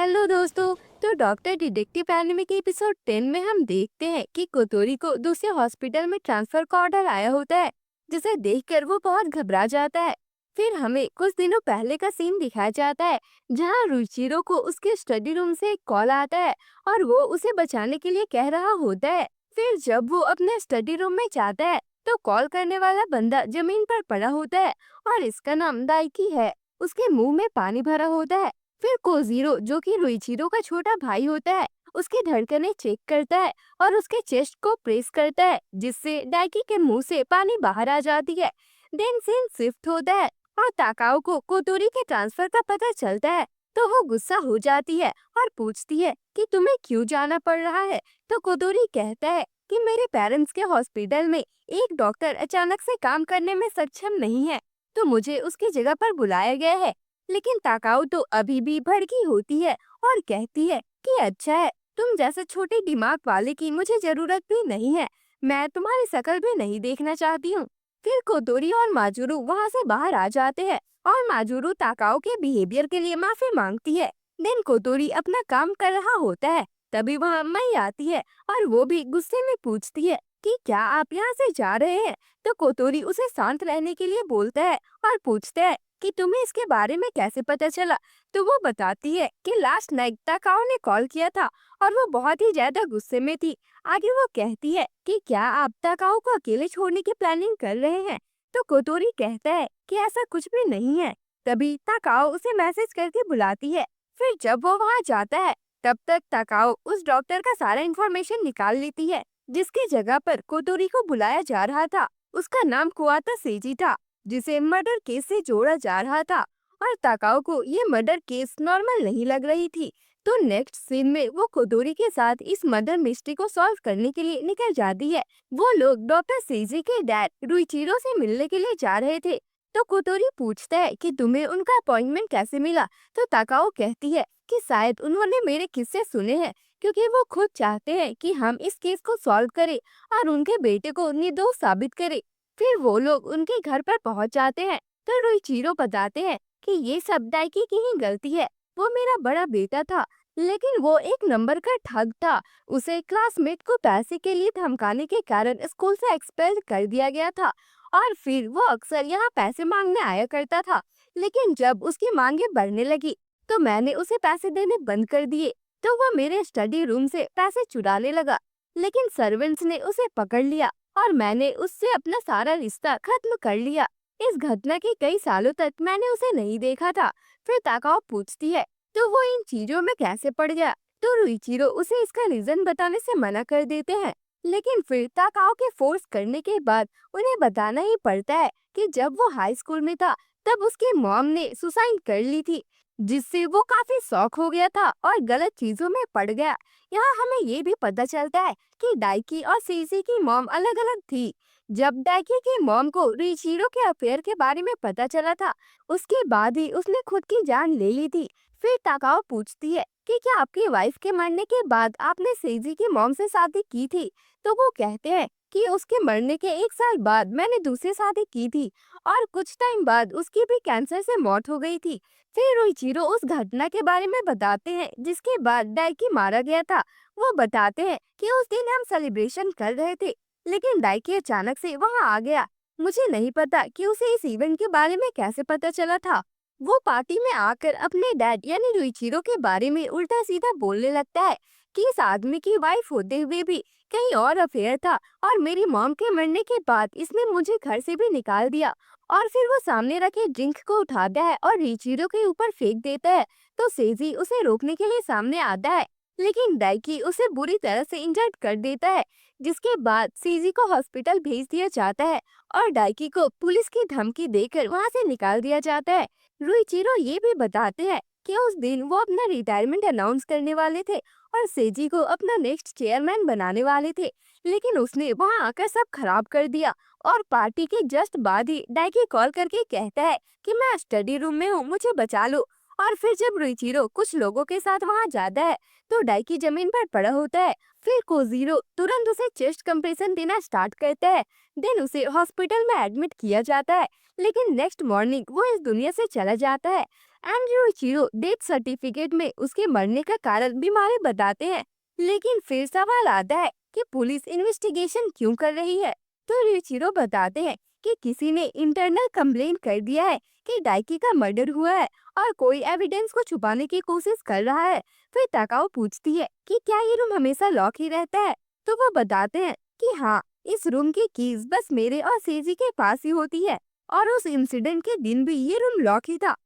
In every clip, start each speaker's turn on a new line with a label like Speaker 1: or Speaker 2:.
Speaker 1: Hello दोस्तों। तो doctor detective anime के एपिसोड 10 में हम देखते हैं कि कोतोरी को दूसरे हॉस्पिटल में ट्रांसफर का ऑर्डर आया होता है, जिसे देखकर वो बहुत घबरा जाता है। फिर हमें कुछ दिनों पहले का सीन दिखाया जाता है, जहां रुचिरो को उसके स्टडी रूम से एक कॉल आता है और वो उसे बचाने के लिए कह रहा होता है। फिर जब वो अपने स्टडी रूम में जाता है, तो कॉल करने वाला बंदा जमीन पर पड़ा होता है और इसका नाम दाइकी है। उसके मुंह में पानी भरा होता है। फिर कोजीरो, जो कि रुइचिरो का छोटा भाई होता है, उसकी धड़कनें चेक करता है और उसके चेस्ट को प्रेस करता है, जिससे डाइकी के मुंह से पानी बाहर आ जाती है। देन सीन शिफ्ट होता है और ताकाओ को कोतोरी के ट्रांसफर का पता चलता है। तो वो गुस्सा हो जाती है और पूछती है कि तुम्हें क्यों जाना पड़ रहा है। तो कोतोरी कहता है कि मेरे पेरेंट्स के हॉस्पिटल में एक डॉक्टर अचानक से काम करने में सक्षम नहीं है, तो मुझे उसकी जगह पर बुलाया गया है। लेकिन ताकाओ तो अभी भी भड़की होती है और कहती है कि अच्छा है, तुम जैसे छोटे दिमाग वाले की मुझे जरूरत भी नहीं है। मैं तुम्हारी शक्ल भी नहीं देखना चाहती हूँ। फिर कोतोरी और माजुरू वहाँ से बाहर आ जाते हैं और माजुरू ताकाओ के बिहेवियर के लिए माफी मांगती है। देन कोतोरी अपना काम कर रहा होता है, तभी वहाँ मई आती है और वो भी गुस्से में पूछती है कि क्या आप यहाँ से जा रहे हैं। तो कोतोरी उसे शांत रहने के लिए बोलता है और पूछता है कि तुम्हें इसके बारे में कैसे पता चला। तो वो बताती है कि लास्ट नाइट ताकाओ ने कॉल किया था और वो बहुत ही ज्यादा गुस्से में थी। आगे वो कहती है कि क्या आप ताकाओ को अकेले छोड़ने की प्लानिंग कर रहे हैं। तो कोतोरी कहता है कि ऐसा कुछ भी नहीं है। तभी ताकाओ उसे मैसेज करके बुलाती है। फिर जब वो वहाँ जाता है, तब तक ताकाओ उस डॉक्टर का सारा इंफॉर्मेशन निकाल लेती है, जिसकी जगह पर कोतोरी को बुलाया जा रहा था। उसका नाम कुआता सेजी था, जिसे मर्डर केस से जोड़ा जा रहा था। और ताकाओ को ये मर्डर केस नॉर्मल नहीं लग रही थी। तो नेक्स्ट सीन में वो कोदोरी के साथ इस मर्डर मिस्ट्री को सॉल्व करने के लिए निकल जाती है। वो लोग डॉक्टर सेजी के डैड रुइचिरो से मिलने के लिए जा रहे थे। तो कोतोरी पूछता है कि तुम्हें उनका अपॉइंटमेंट कैसे मिला। तो ताकाओ कहती है कि शायद उन्होंने मेरे किस्से सुने हैं, क्योंकि वो खुद चाहते हैं कि हम इस केस को सॉल्व करें और उनके बेटे को निर्दोष साबित करें। फिर वो लोग उनके घर पर पहुंच जाते हैं। तो रुइचिरो बताते हैं कि ये सब दाइकी की ही गलती है। वो मेरा बड़ा बेटा था, लेकिन वो एक नंबर का ठग था। उसे क्लासमेट को पैसे के लिए धमकाने के कारण स्कूल से एक्सपेल कर दिया गया था और फिर वो अक्सर यहाँ पैसे मांगने आया करता था। लेकिन जब उसकी मांगे बढ़ने लगी, तो मैंने उसे पैसे देने बंद कर दिए। तो वो मेरे स्टडी रूम से पैसे चुराने लगा, लेकिन सर्वेंट्स ने उसे पकड़ लिया और मैंने उससे अपना सारा रिश्ता खत्म कर लिया। इस घटना के कई सालों तक मैंने उसे नहीं देखा था। फिर ताकाओ पूछती है, तो वो इन चीजों में कैसे पड़ गया। तो रुइचिरो उसे इसका रीजन बताने से मना कर देते हैं। लेकिन फिर ताकाओ के फोर्स करने के बाद उन्हें बताना ही पड़ता है कि जब वो हाई स्कूल में था, तब उसकी मॉम ने सुसाइड कर ली थी, जिससे वो काफी शॉक हो गया था और गलत चीजों में पड़ गया। यहाँ हमें ये भी पता चलता है कि डाइकी और सीसी की मॉम अलग अलग थी। जब डाइकी की मॉम को रिचिरो के अफेयर के बारे में पता चला था, उसके बाद ही उसने खुद की जान ले ली थी। फिर ताकाओ पूछती है कि क्या आपकी वाइफ के मरने के बाद आपने सेजी की मॉम से शादी की थी। तो वो कहते हैं कि उसके मरने के एक साल बाद मैंने दूसरी शादी की थी और कुछ टाइम बाद उसकी भी कैंसर से मौत हो गई थी। फिर रुइचिरो उस घटना के बारे में बताते हैं जिसके बाद डाइकी मारा गया था। वो बताते हैं कि उस दिन हम सेलिब्रेशन कर रहे थे, लेकिन डाइकी अचानक से वहां आ गया। मुझे नहीं पता कि उसे इस इवेंट के बारे में कैसे पता चला था। वो पार्टी में आकर अपने डैड यानी रुइचिरो के बारे में उल्टा सीधा बोलने लगता है कि इस आदमी की वाइफ होते हुए भी कहीं और अफेयर था और मेरी मॉम के मरने के बाद इसने मुझे घर से भी निकाल दिया। और फिर वो सामने रखे ड्रिंक को उठाता है और रिचिरो के ऊपर फेंक देता है। तो सेजी उसे रोकने के लिए सामने आता है, लेकिन डाइकी उसे बुरी तरह से इंजर्ड कर देता है, जिसके बाद सेजी को हॉस्पिटल भेज दिया जाता है और डाइकी को पुलिस की धमकी देकर वहां से निकाल दिया जाता है। रुइचिरो ये भी बताते हैं कि उस दिन वो अपना रिटायरमेंट अनाउंस करने वाले थे और सेजी को अपना नेक्स्ट चेयरमैन बनाने वाले थे, लेकिन उसने वहां आकर सब खराब कर दिया। और पार्टी के जस्ट बाद ही डाइकी कॉल करके कहता है कि मैं स्टडी रूम में हूँ, मुझे बचा लो। और फिर जब रुइचिरो कुछ लोगों के साथ वहां जाता है, तो डाइकी जमीन पर पड़ा होता है। फिर कोजीरो तुरंत उसे चेस्ट कंप्रेशन देना स्टार्ट करता है। देन उसे हॉस्पिटल में एडमिट किया जाता है, लेकिन नेक्स्ट मॉर्निंग वो इस दुनिया से चला जाता है। एंड्रयू चिरो डेथ सर्टिफिकेट में उसके मरने का कारण बीमारी बताते हैं, लेकिन फिर सवाल आता है कि पुलिस इन्वेस्टिगेशन क्यों कर रही है। तो रिचिरो बताते हैं कि किसी ने इंटरनल कंप्लेंट कर दिया है कि डाइकी का मर्डर हुआ है और कोई एविडेंस को छुपाने की कोशिश कर रहा है। फिर ताकाओ पूछती है कि क्या ये रूम हमेशा लॉक ही रहता है, तो वो बताते हैं कि हाँ, इस रूम की कीज बस मेरे और सेजी के पास ही होती है और उस इंसिडेंट के दिन भी ये रूम लॉक ही था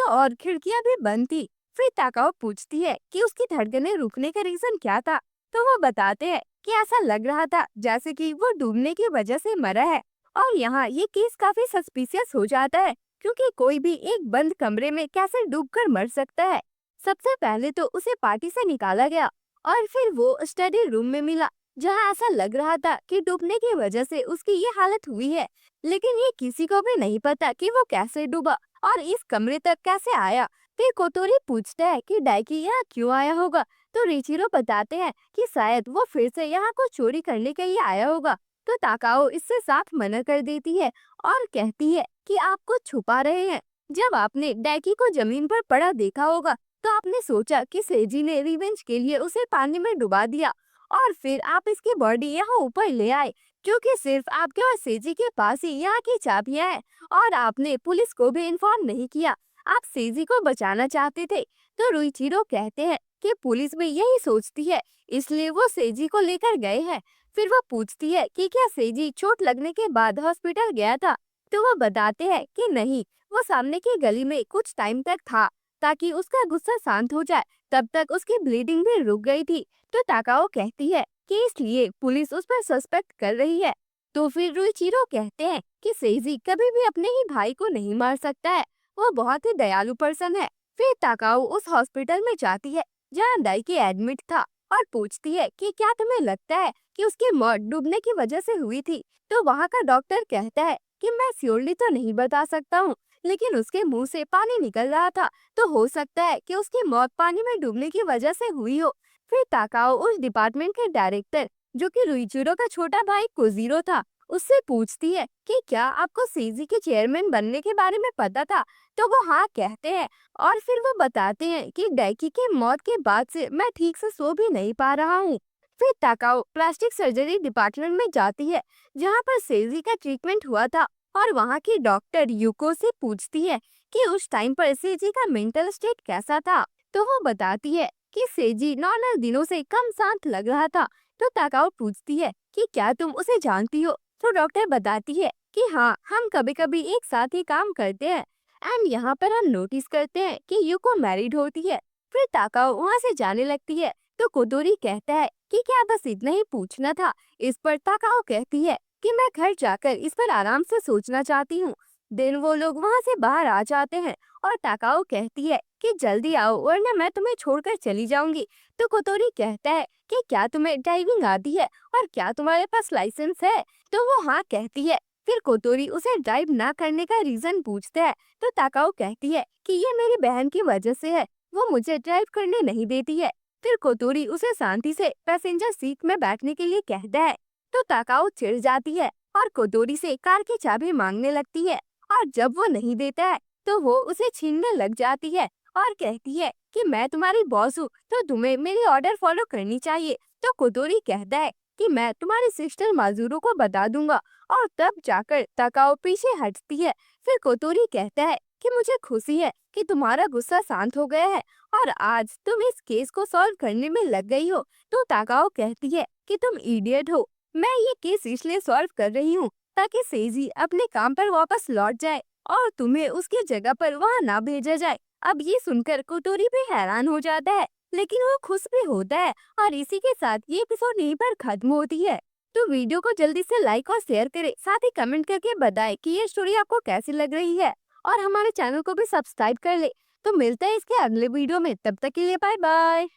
Speaker 1: और खिड़कियां भी बंद थी। फिर ताकाओ पूछती है कि उसकी धड़कनें रुकने का रीजन क्या था, तो वो बताते हैं कि ऐसा लग रहा था जैसे कि वो डूबने की वजह से मरा है। और यहाँ ये केस काफी सस्पिशियस हो जाता है, क्योंकि कोई भी एक बंद कमरे में कैसे डूबकर मर सकता है। सबसे पहले तो उसे पार्टी से निकाला गया और फिर वो स्टडी रूम में मिला, जहाँ ऐसा लग रहा था कि डूबने की वजह से उसकी ये हालत हुई है। लेकिन ये किसी को भी नहीं पता कि वो कैसे डूबा और इस कमरे तक कैसे आया। फिर कोतोरी पूछता है कि डाइकी यहाँ क्यों आया होगा, तो रिचिरो बताते हैं कि शायद वो फिर से यहाँ को चोरी करने के लिए आया होगा। तो ताकाओ इससे साफ मना कर देती है और कहती है कि आप कुछ छुपा रहे हैं। जब आपने डाइकी को जमीन पर पड़ा देखा होगा, तो आपने सोचा कि सेजी ने रिवेंज के लिए उसे पानी में डुबा दिया और फिर आप इसकी बॉडी यहाँ ऊपर ले आए, क्योंकि सिर्फ आपके और सेजी के पास ही यहाँ की चाबियां हैं और आपने पुलिस को भी इन्फॉर्म नहीं किया। आप सेजी को बचाना चाहते थे। तो रुइचिरो कहते हैं कि पुलिस भी यही सोचती है, इसलिए वो सेजी को लेकर गए हैं। फिर वो पूछती है कि क्या सेजी चोट लगने के बाद हॉस्पिटल गया था, तो वो बताते हैं कि नहीं, वो सामने की गली में कुछ टाइम तक था ताकि उसका गुस्सा शांत हो जाए। तब तक उसकी ब्लीडिंग भी रुक गई थी। तो ताकाओ कहती है कि इसलिए पुलिस उस पर सस्पेक्ट कर रही है। तो फिर रुइचिरो कहते हैं कि सेजी कभी भी अपने ही भाई को नहीं मार सकता है, वो बहुत ही दयालु पर्सन है। फिर ताकाओ उस हॉस्पिटल में जाती है जहाँ डाइकी एडमिट था और पूछती है कि क्या तुम्हें लगता है कि उसकी मौत डूबने की वजह से हुई थी। तो वहाँ का डॉक्टर कहता है कि मैं श्योरली तो नहीं बता सकता हूँ, लेकिन उसके मुंह से पानी निकल रहा था, तो हो सकता है कि उसकी मौत पानी में डूबने की वजह से हुई हो। फिर ताकाओ उस डिपार्टमेंट के डायरेक्टर, जो कि रुइचिरो का छोटा भाई कोजीरो था, उससे पूछती है कि क्या आपको सेजी के चेयरमैन बनने के बारे में पता था, तो वो हाँ कहते हैं। और फिर वो बताते हैं कि डाइकी की मौत के बाद से मैं ठीक से सो भी नहीं पा रहा हूँ। फिर ताकाओ प्लास्टिक सर्जरी डिपार्टमेंट में जाती है, जहाँ पर सेजी का ट्रीटमेंट हुआ था और वहाँ की डॉक्टर यूको से पूछती है कि उस टाइम पर सेजी का मेंटल स्टेट कैसा था। तो वो बताती है कि सेजी नॉर्मल दिनों से कम शांत लग रहा था। तो ताकाओ पूछती है कि क्या तुम उसे जानती हो, तो डॉक्टर बताती है कि हाँ, हम कभी कभी एक साथ ही काम करते हैं। एंड यहाँ पर हम नोटिस करते हैं कि यूको मैरिड होती है। फिर ताकाओ वहाँ से जाने लगती है। तो कोतोरी कहता है कि क्या बस इतना ही पूछना था। इस पर ताकाओ कहती है कि मैं घर जाकर इस पर आराम से सोचना चाहती हूँ। दिन वो लोग वहाँ से बाहर आ जाते हैं और ताकाओ कहती है कि जल्दी आओ वरना मैं तुम्हें छोड़कर चली जाऊंगी। तो कोतोरी कहता है कि क्या तुम्हें ड्राइविंग आती है और क्या तुम्हारे पास लाइसेंस है, तो वो हाँ कहती है। फिर कोतोरी उसे ड्राइव ना करने का रीजन पूछता है। तो ताकाओ कहती है कि ये मेरी बहन की वजह से है, वो मुझे ड्राइव करने नहीं देती है। फिर कोतोरी उसे शांति से पैसेंजर सीट में बैठने के लिए कहता है। तो ताकाओ चिढ़ जाती है और कोतोरी से कार की चाबी मांगने लगती है और जब वो नहीं देता है तो वो उसे छीनने लग जाती है और कहती है कि मैं तुम्हारी बॉस हूँ, तो तुम्हें मेरी ऑर्डर फॉलो करनी चाहिए। तो कोतोरी कहता है कि मैं तुम्हारी सिस्टर माजुरो को बता दूंगा और तब जाकर ताकाओ पीछे हटती है। फिर कोतोरी कहता है कि मुझे खुशी है कि तुम्हारा गुस्सा शांत हो गया है और आज तुम इस केस को सॉल्व करने में लग गई हो। तो ताकाओ कहती है कि तुम इडियट हो, मैं ये केस इसलिए सॉल्व कर रही हूँ ताकि सेजी अपने काम पर वापस लौट जाए और तुम्हें उसकी जगह पर वहाँ ना भेजा जाए। अब ये सुनकर कोतोरी भी हैरान हो जाता है, लेकिन वो खुश भी होता है। और इसी के साथ ये एपिसोड यहीं पर खत्म होती है। तो वीडियो को जल्दी से लाइक और शेयर करें, साथ ही कमेंट करके बताएं कि ये स्टोरी आपको कैसी लग रही है और हमारे चैनल को भी सब्सक्राइब कर ले। तो मिलते हैं इसके अगले वीडियो में, तब तक के लिए बाय बाय।